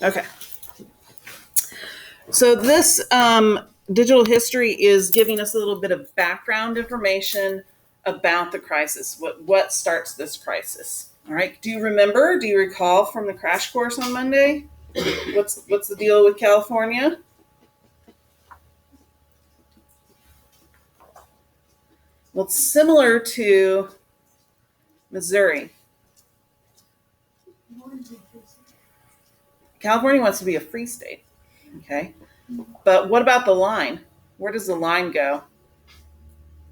Okay. So this digital history is giving us a little bit of background information about the crisis. What starts this crisis? All right. Do you remember? Do you recall from the crash course on Monday? What's the deal with California? Well, it's similar to Missouri. California wants to be a free state. Okay. But what about the line? Where does the line go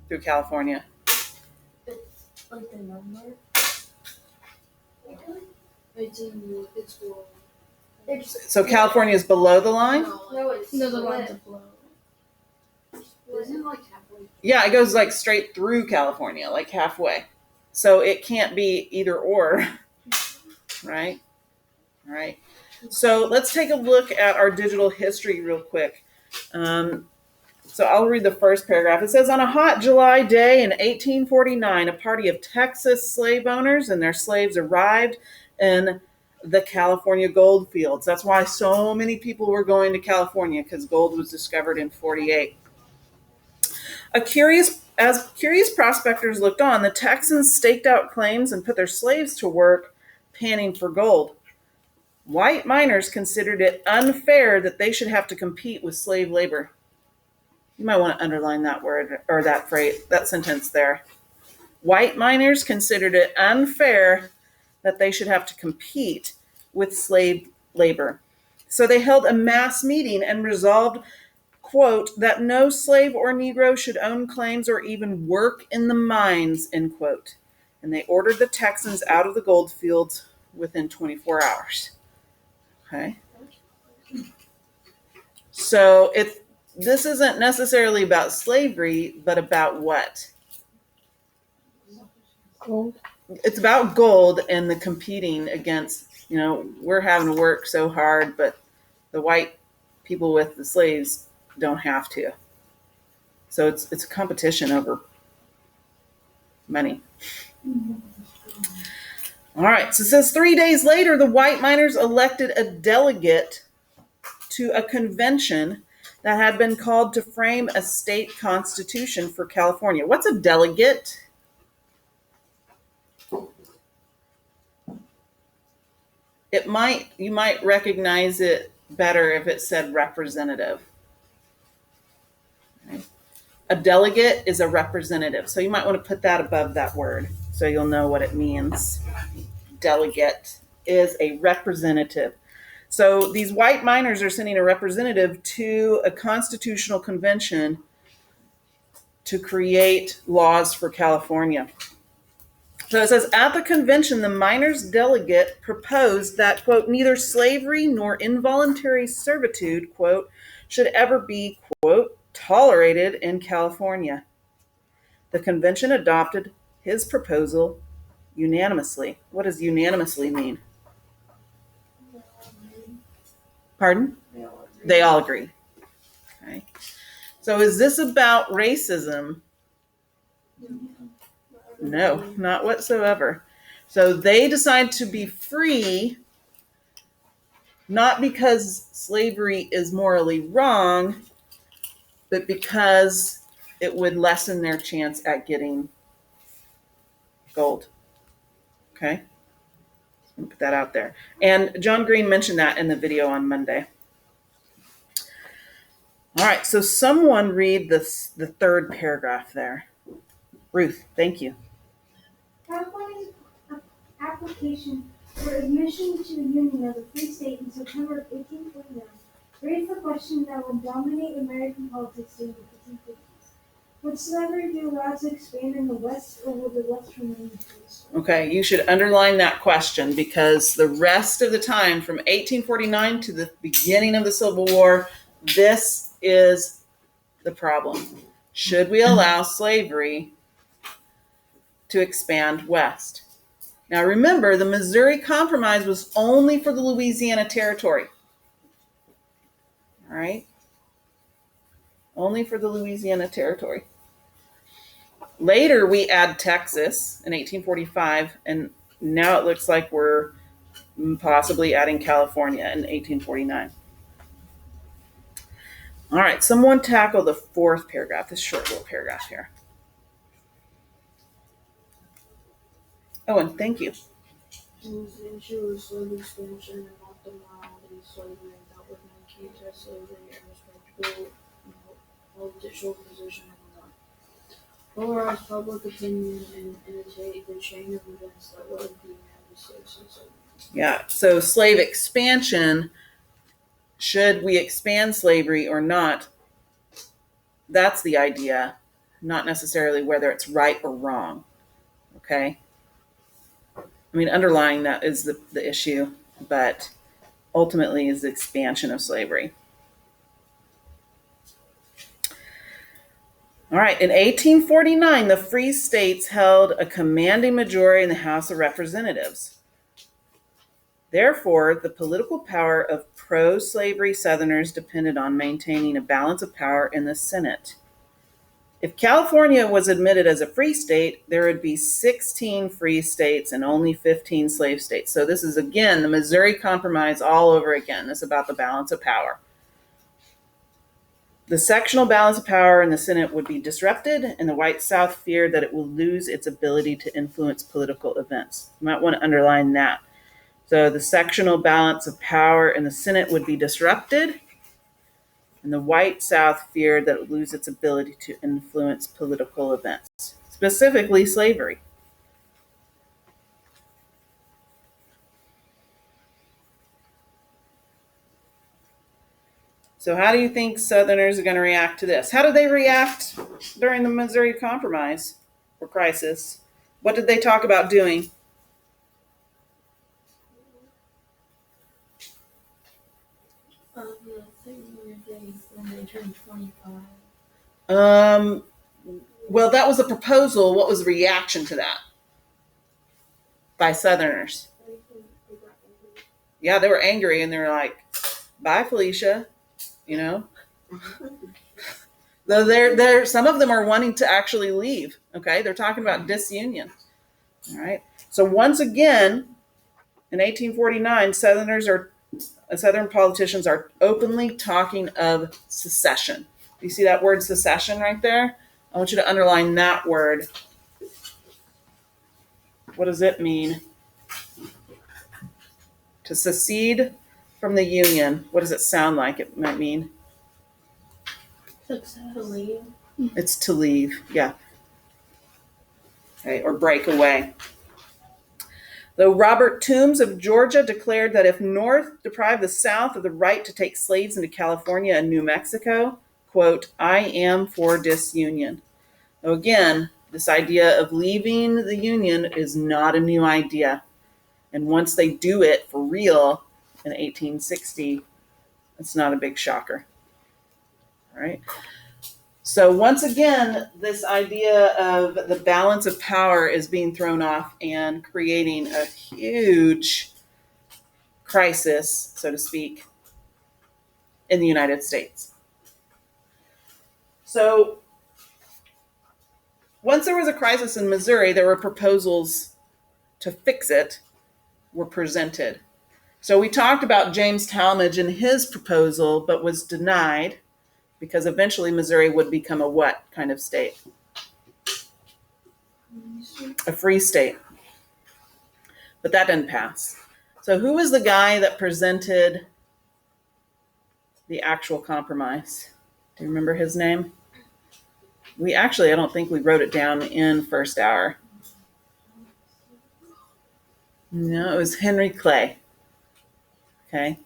through California? It's like the number. It's below. So California is below the line? No, the line's below. Isn't it like halfway? Yeah, it goes like straight through California, like halfway. So it can't be either or, right? All right. So let's take a look at our digital history real quick. So I'll read the first paragraph. It says, on a hot July day in 1849, a party of Texas slave owners and their slaves arrived in the California gold fields. That's why so many people were going to California, because gold was discovered in 48. As curious prospectors looked on, the Texans staked out claims and put their slaves to work panning for gold. White miners considered it unfair that they should have to compete with slave labor. You might want to underline that word or that phrase, that sentence there. White miners considered it unfair that they should have to compete with slave labor. So they held a mass meeting and resolved, quote, that no slave or Negro should own claims or even work in the mines, end quote. And they ordered the Texans out of the gold fields within 24 hours. Okay. So this isn't necessarily about slavery, but about what? Gold. It's about gold and the competing against, we're having to work so hard, but the white people with the slaves don't have to. So it's a competition over money. All right. So it says 3 days later, the white miners elected a delegate to a convention that had been called to frame a state constitution for California. What's a delegate? You might recognize it better if it said representative. Okay. A delegate is a representative. So you might want to put that above that word so you'll know what it means. Delegate is a representative. So these white miners are sending a representative to a constitutional convention to create laws for California. So it says, at the convention, the miners' delegate proposed that, quote, neither slavery nor involuntary servitude, quote, should ever be, quote, tolerated in California. The convention adopted his proposal unanimously. What does unanimously mean? Pardon? They all agree. Okay. So is this about racism? No, not whatsoever. So they decide to be free, not because slavery is morally wrong, but because it would lessen their chance at getting gold. Okay? I'm gonna put that out there. And John Green mentioned that in the video on Monday. All right, so someone read the third paragraph there. Ruth, thank you. California's application for admission to the Union as a free state in September of 1849 raised the question that would dominate American politics during the 1550s. Would slavery be allowed to expand in the West, or would the West remain free? Okay, you should underline that question, because the rest of the time, from 1849 to the beginning of the Civil War, this is the problem. Should we allow slavery to expand west? Now remember, the Missouri Compromise was only for the Louisiana Territory. All right? Only for the Louisiana Territory. Later, we add Texas in 1845, and now it looks like we're possibly adding California in 1849. All right, someone tackle the fourth paragraph, this short little paragraph here. Oh, and thank you. The issue of slave expansion and not the morality of slavery that would make slavery a respectable political position in the polarized public opinion and imitate the chain of events that led the United States to slavery. Yeah, so slave expansion, should we expand slavery or not? That's the idea, not necessarily whether it's right or wrong. Okay? I mean, underlying that is the issue, but ultimately is the expansion of slavery. All right, in 1849, the free states held a commanding majority in the House of Representatives. Therefore, the political power of pro-slavery Southerners depended on maintaining a balance of power in the Senate. If California was admitted as a free state, there would be 16 free states and only 15 slave states. So this is, again, the Missouri Compromise all over again. This is about the balance of power. The sectional balance of power in the Senate would be disrupted, and the White South feared that it will lose its ability to influence political events. You might want to underline that. So the sectional balance of power in the Senate would be disrupted, and the White South feared that it would lose its ability to influence political events, specifically slavery. So how do you think Southerners are going to react to this? How did they react during the Missouri Compromise or crisis? What did they talk about doing? The thing when they turned 25. Well, that was a proposal. What was the reaction to that by Southerners? Yeah, they were angry and they were like, bye, Felicia. You know, though they're some of them are wanting to actually leave. Okay, they're talking about disunion. All right. So once again, in 1849, Southern politicians are openly talking of secession. Do you see that word secession right there? I want you to underline that word. What does it mean? To secede from the Union. What does it sound like it might mean? To leave. It's to leave, yeah. Okay, or break away. Though Robert Toombs of Georgia declared that if North deprived the South of the right to take slaves into California and New Mexico, quote, I am for disunion. Now again, this idea of leaving the Union is not a new idea. And once they do it for real in 1860, it's not a big shocker. All right. So once again, this idea of the balance of power is being thrown off and creating a huge crisis, so to speak, in the United States. So once there was a crisis in Missouri, there were proposals to fix it were presented. So we talked about James Talmadge and his proposal, but was denied because eventually Missouri would become a what kind of state? A free state. But that didn't pass. So who was the guy that presented the actual compromise? Do you remember his name? I don't think we wrote it down in first hour. No, it was Henry Clay. Okay.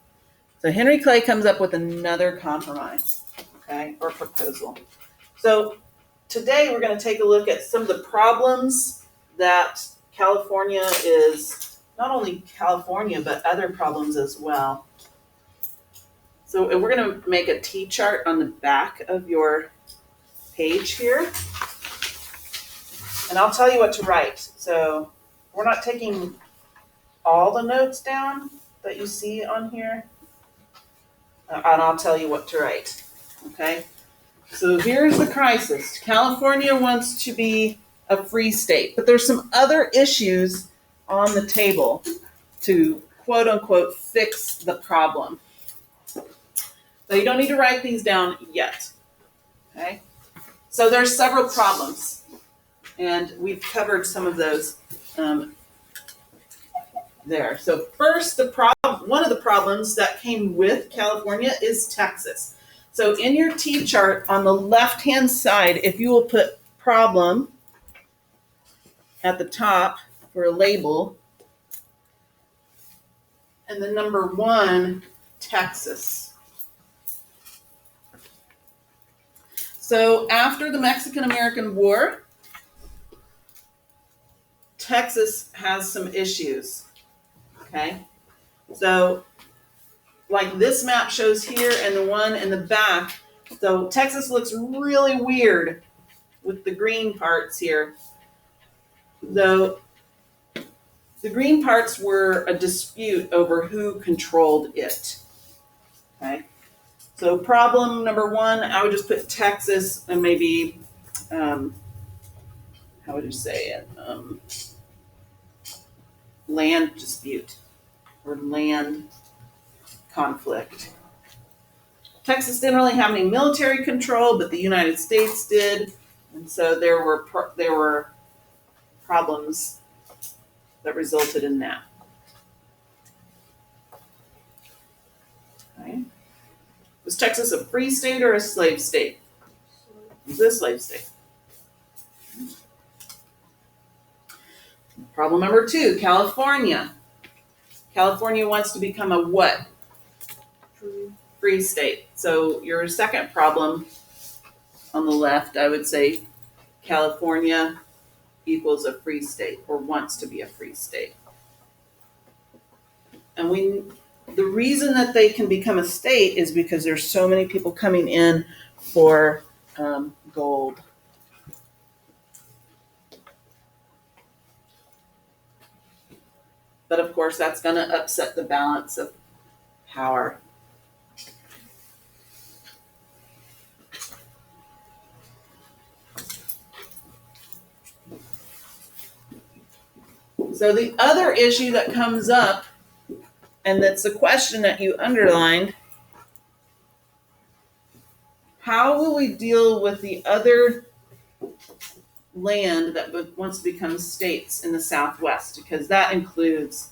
So Henry Clay comes up with another compromise, okay, or proposal. So today we're going to take a look at some of the problems that California is, not only California, but other problems as well. So we're going to make a T-chart on the back of your page here. And I'll tell you what to write. So we're not taking all the notes down that you see on here. And I'll tell you what to write. Okay? So here's the crisis. California wants to be a free state, but there's some other issues on the table to quote unquote fix the problem. So you don't need to write these down yet. Okay? So there's several problems, and we've covered some of those there. So first, one of the problems that came with California is Texas. So in your T chart on the left-hand side, if you will put problem at the top for a label, and the number 1, Texas. So after the Mexican-American War, Texas has some issues. Okay? So like this map shows here and the one in the back. So Texas looks really weird with the green parts here. Though the green parts were a dispute over who controlled it. Okay? So problem number 1, I would just put Texas and maybe, how would you say it? Land dispute or land conflict. Texas didn't really have any military control, but the United States did, and so there were problems that resulted in that. Okay. Was Texas a free state or a slave state? It was a slave state. Problem number 2, California. California wants to become a what? Free state. So your second problem on the left, I would say California equals a free state or wants to be a free state. And the reason that they can become a state is because there's so many people coming in for gold. But of course, that's going to upset the balance of power. So the other issue that comes up, and that's the question that you underlined, how will we deal with the other land that wants to become states in the Southwest? Because that includes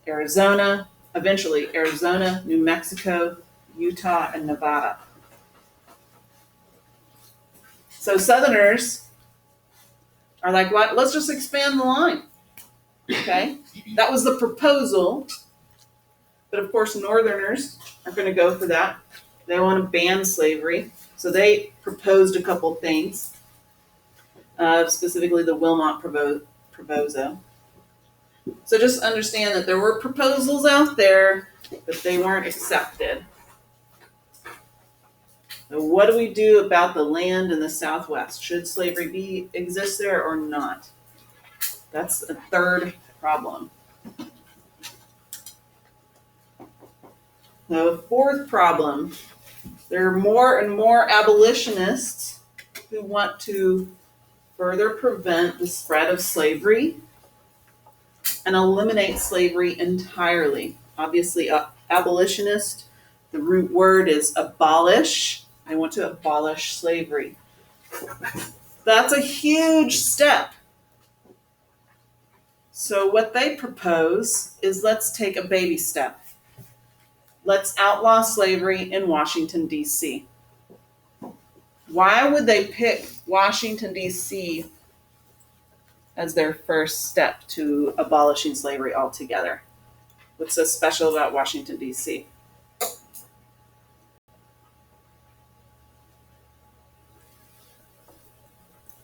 Arizona, eventually Arizona, New Mexico, Utah, and Nevada. So Southerners are like, what? Let's just expand the line. Okay? That was the proposal. But of course, Northerners are going to go for that. They want to ban slavery. So they proposed a couple things, specifically the Wilmot Proviso. So just understand that there were proposals out there, but they weren't accepted. So what do we do about the land in the Southwest? Should slavery exist there or not? That's a third problem. The fourth problem, there are more and more abolitionists who want to further prevent the spread of slavery and eliminate slavery entirely. Obviously, abolitionist, the root word is abolish. I want to abolish slavery. That's a huge step. So what they propose is let's take a baby step. Let's outlaw slavery in Washington, D.C. Why would they pick Washington, D.C. as their first step to abolishing slavery altogether? What's so special about Washington, D.C.?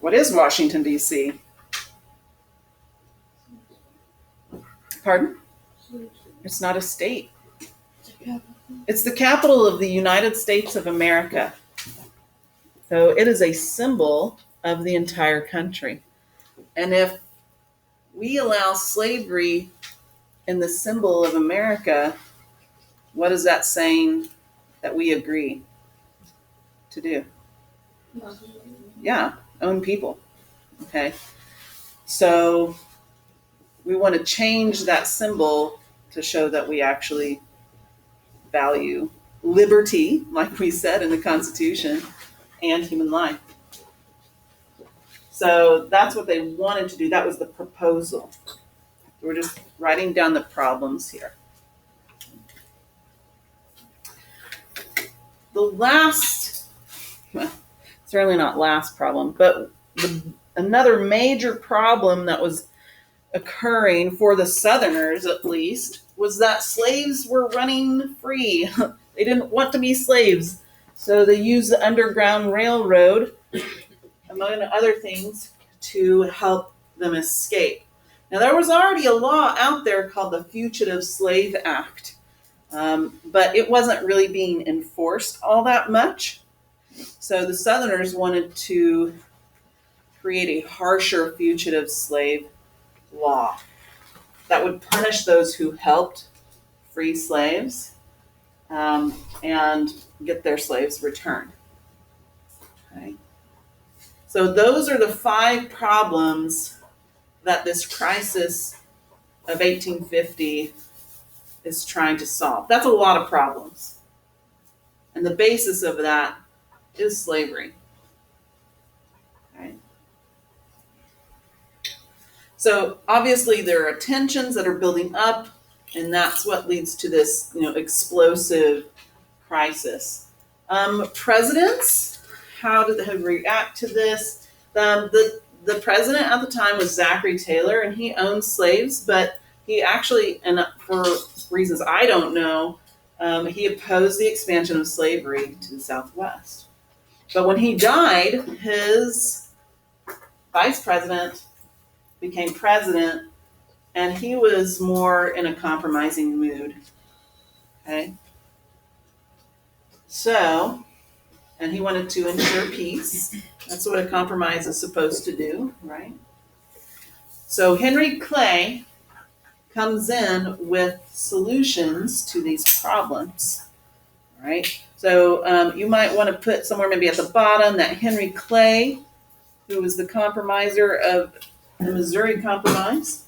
What is Washington, D.C.? Pardon? It's not a state. It's the capital of the United States of America. So it is a symbol of the entire country. And if we allow slavery in the symbol of America, what is that saying that we agree to do? Yeah, own people. Okay. So we want to change that symbol to show that we actually value liberty, like we said in the Constitution, and human life. So that's what they wanted to do. That was the proposal. We're just writing down the problems here. The last, well, certainly not last problem, but another major problem that was occurring for the Southerners, at least, was that slaves were running free. They didn't want to be slaves, so they used the Underground Railroad, among other things, to help them escape. Now, there was already a law out there called the Fugitive Slave Act, but it wasn't really being enforced all that much. So the Southerners wanted to create a harsher fugitive slave law that would punish those who helped free slaves and get their slaves returned. Okay. So those are the 5 problems that this crisis of 1850 is trying to solve. That's a lot of problems. And the basis of that is slavery. Okay. So obviously there are tensions that are building up, and that's what leads to this, explosive crisis. Presidents, how did they react to this? The president at the time was Zachary Taylor, and he owned slaves, but he actually, and for reasons I don't know, he opposed the expansion of slavery to the Southwest. But when he died, his vice president became president, and he was more in a compromising mood. Okay? So, and he wanted to ensure peace. That's what a compromise is supposed to do, right? So Henry Clay comes in with solutions to these problems, right? So you might want to put somewhere maybe at the bottom that Henry Clay, who was the compromiser of the Missouri Compromise,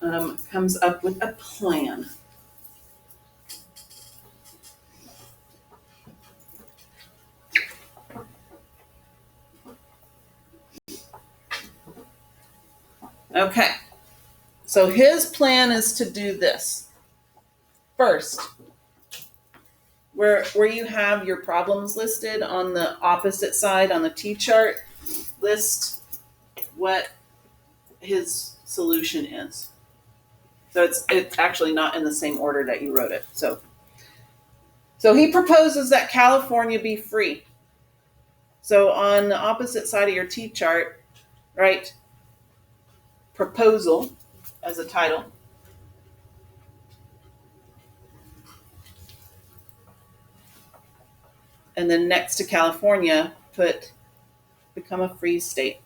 comes up with a plan. Okay, so his plan is to do this. First, where you have your problems listed on the opposite side on the T-chart, list what his solution is. So it's actually not in the same order that you wrote it. So he proposes that California be free. So on the opposite side of your T-chart, write proposal as a title. And then next to California, put become a free state.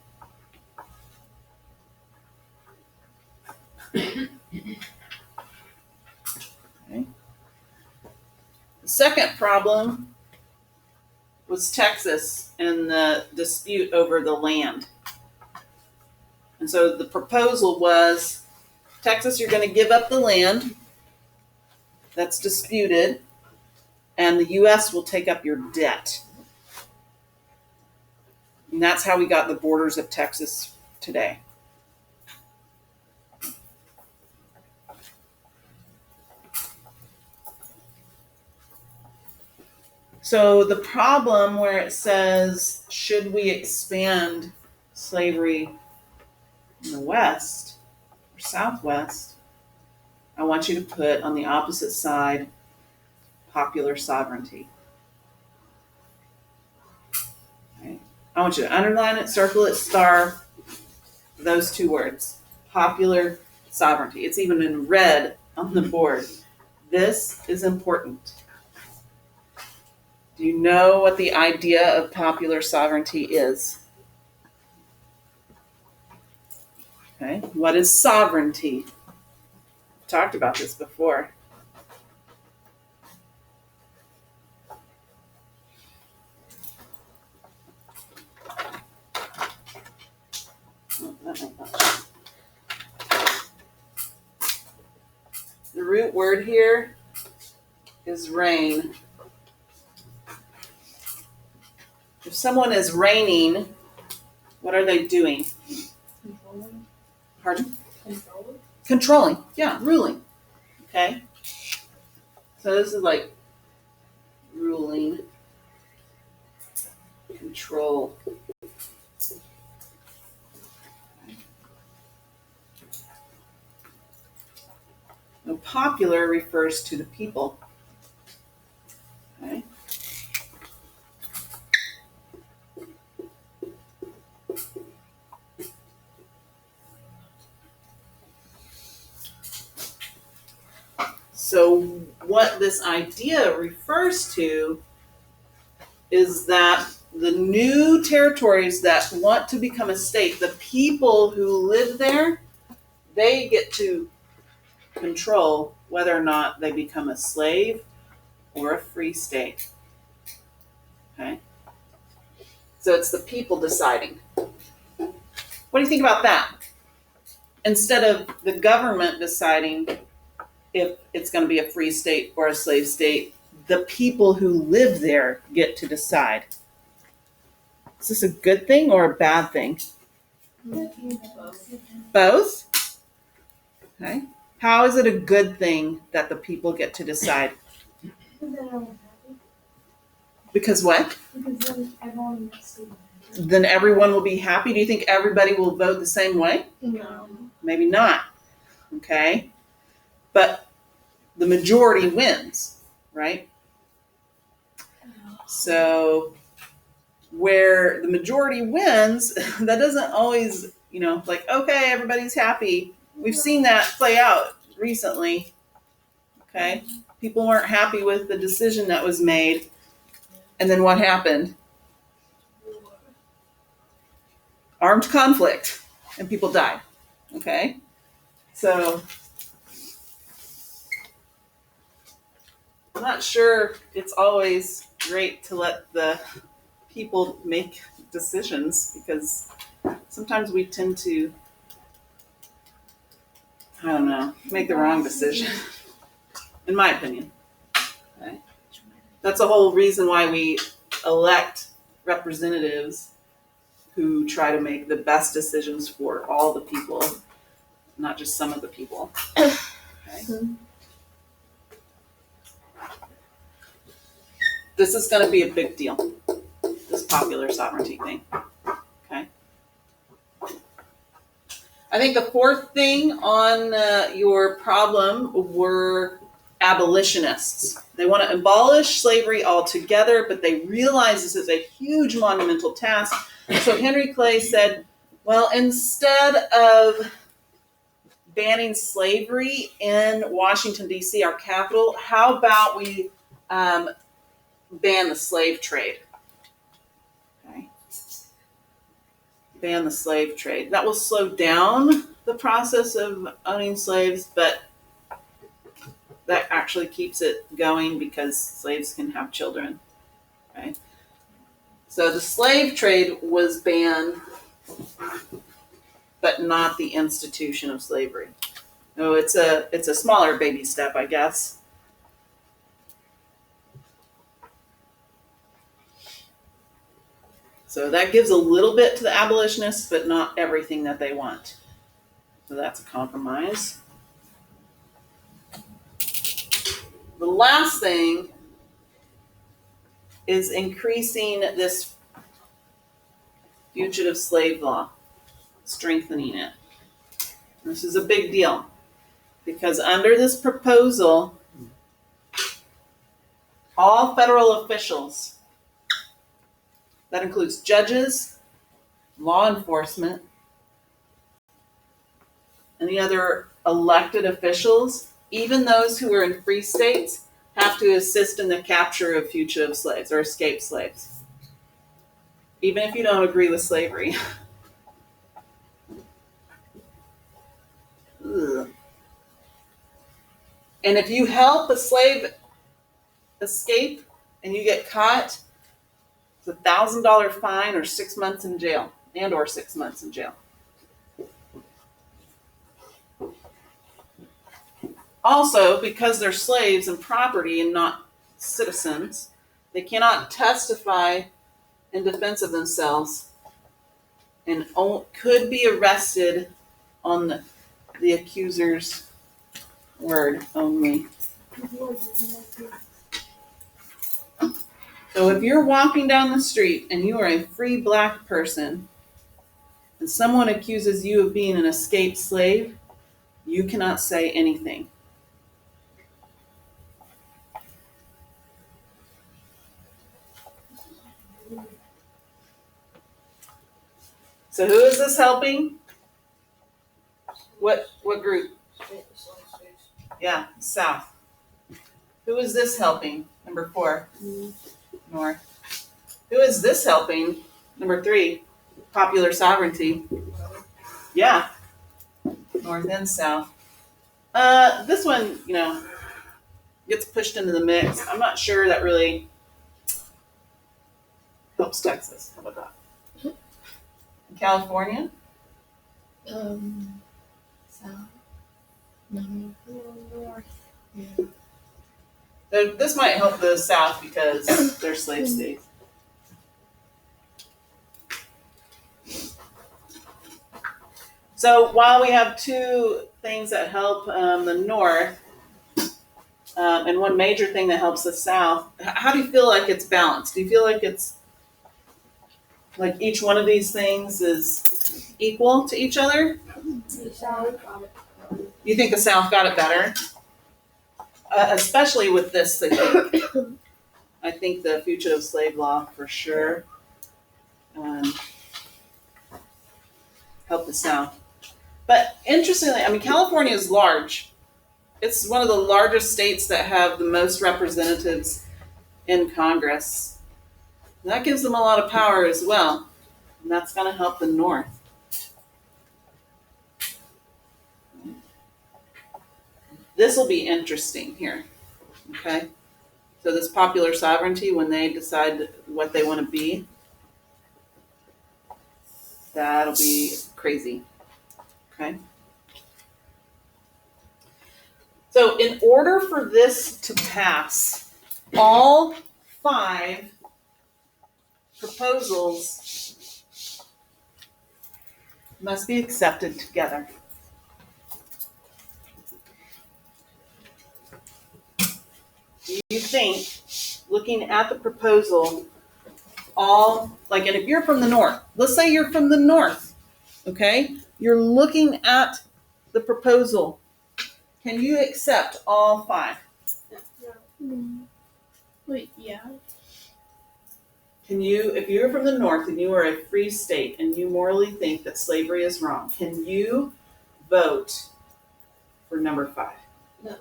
Okay. The second problem was Texas and the dispute over the land. And so the proposal was, Texas, you're going to give up the land that's disputed, and the U.S. will take up your debt. And that's how we got the borders of Texas today. So the problem where it says, should we expand slavery in the West or Southwest, I want you to put on the opposite side popular sovereignty. Okay. I want you to underline it, circle it, star those 2 words, popular sovereignty. It's even in red on the board. This is important. Do you know what the idea of popular sovereignty is? Okay, what is sovereignty? We've talked about this before. the root word here is reign. If someone is reigning, what are they doing? Controlling. Pardon? Controlling. Controlling. Yeah, ruling. Okay. So this is like ruling, control. Now, popular refers to the people. Okay. So what this idea refers to is that the new territories that want to become a state, the people who live there, they get to control whether or not they become a slave or a free state. Okay? So it's the people deciding. What do you think about that? Instead of the government deciding if it's going to be a free state or a slave state, the people who live there get to decide. Is this a good thing or a bad thing? Both? Okay. How is it a good thing that the people get to decide? Because then everyone's happy. Because what? Because then everyone gets to. Then everyone will be happy? Do you think everybody will vote the same way? No. Maybe not. Okay. But the majority wins, right? So where the majority wins, that doesn't always, like, okay, everybody's happy. We've seen that play out recently. Okay. People weren't happy with the decision that was made. And then what happened? Armed conflict, and people died. Okay. So I'm not sure it's always great to let the people make decisions, because sometimes we tend to, I don't know, make the wrong decision, in my opinion. Okay? That's the whole reason why we elect representatives who try to make the best decisions for all the people, not just some of the people. Okay? This is going to be a big deal, this popular sovereignty thing. Okay. I think the fourth thing on your problem were abolitionists. They want to abolish slavery altogether, but they realize this is a huge monumental task. So Henry Clay said, well, instead of banning slavery in Washington, D.C., our capital, how about we ban the slave trade? Okay. Ban the slave trade. That will slow down the process of owning slaves, but that actually keeps it going because slaves can have children. Okay. So the slave trade was banned, but not the institution of slavery. No, it's a smaller baby step, I guess. So that gives a little bit to the abolitionists, but not everything that they want. So that's a compromise. The last thing is increasing this fugitive slave law, strengthening it. This is a big deal because under this proposal, all federal officials, that includes judges, law enforcement, any other elected officials, even those who are in free states, have to assist in the capture of fugitive slaves or escaped slaves, even if you don't agree with slavery. Ugh. And if you help a slave escape and you get caught, it's a $1,000 fine or 6 months in jail, or 6 months in jail. Also, because they're slaves and property and not citizens, they cannot testify in defense of themselves and could be arrested on the accuser's word only. So if you're walking down the street and you are a free black person and someone accuses you of being an escaped slave, you cannot say anything. So who is this helping? What group? Yeah, South. Who is this helping? Number 4. North. Who is this helping? Number 3. Popular sovereignty. Yeah. North and South. This one, gets pushed into the mix. I'm not sure that really helps Texas. How about that? California? South. No, north. Yeah. This might help the South because they're slave states. So while we have 2 things that help the North, and one major thing that helps the South, how do you feel like it's balanced? Do you feel like it's like each one of these things is equal to each other? You think the South got it better? Especially with this, I think the fugitive slave law for sure helped the South. But interestingly, California is large. It's one of the largest states that have the most representatives in Congress. And that gives them a lot of power as well. And that's going to help the North. This will be interesting here. Okay? So this popular sovereignty, when they decide what they want to be, that'll be crazy. Okay? So in order for this to pass, all 5 proposals must be accepted together. Do you think, looking at the proposal, and if you're from the North, let's say you're from the North, okay? You're looking at the proposal. Can you accept all 5? Wait, yeah. Can you, if you're from the North and you are a free state and you morally think that slavery is wrong, can you vote for number 5? No.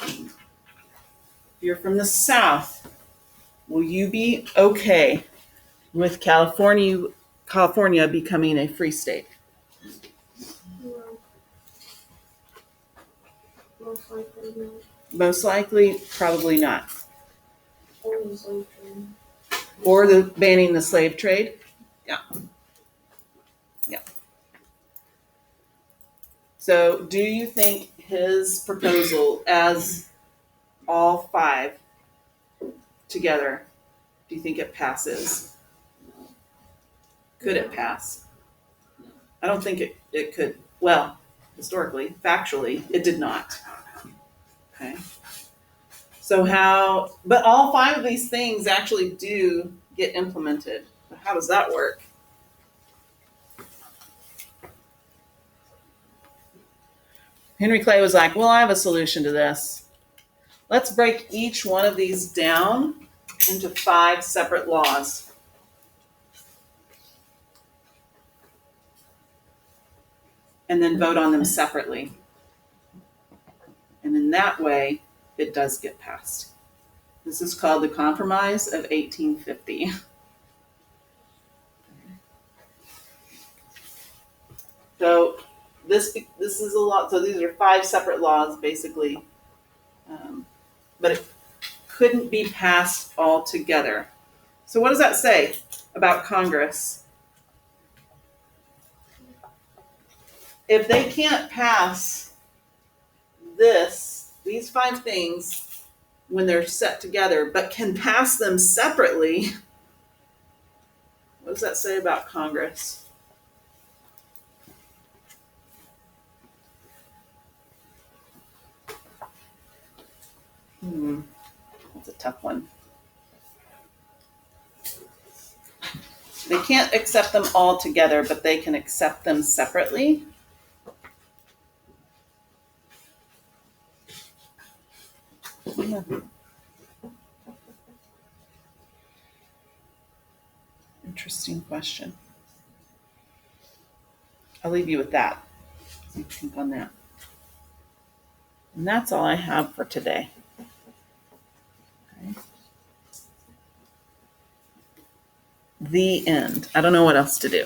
If you're from the South, will you be okay with California becoming a free state? No. Most likely no. Most likely, probably not. Only slave trade. Or banning the slave trade. Yeah. So do you think his proposal as all 5 together, do you think it passes? Could it pass? I don't think it could. Well, historically, factually, it did not. Okay. So but all 5 of these things actually do get implemented. But how does that work? Henry Clay was like, well, I have a solution to this. Let's break each one of these down into 5 separate laws. And then vote on them separately. And in that way, it does get passed. This is called the Compromise of 1850. So this is a lot. So these are 5 separate laws, basically, but it couldn't be passed all together. So what does that say about Congress? If they can't pass these 5 things when they're set together, but can pass them separately, what does that say about Congress? That's a tough one. They can't accept them all together, but they can accept them separately. Interesting question. I'll leave you with that. So you think on that. And that's all I have for today. Okay. The end. I don't know what else to do.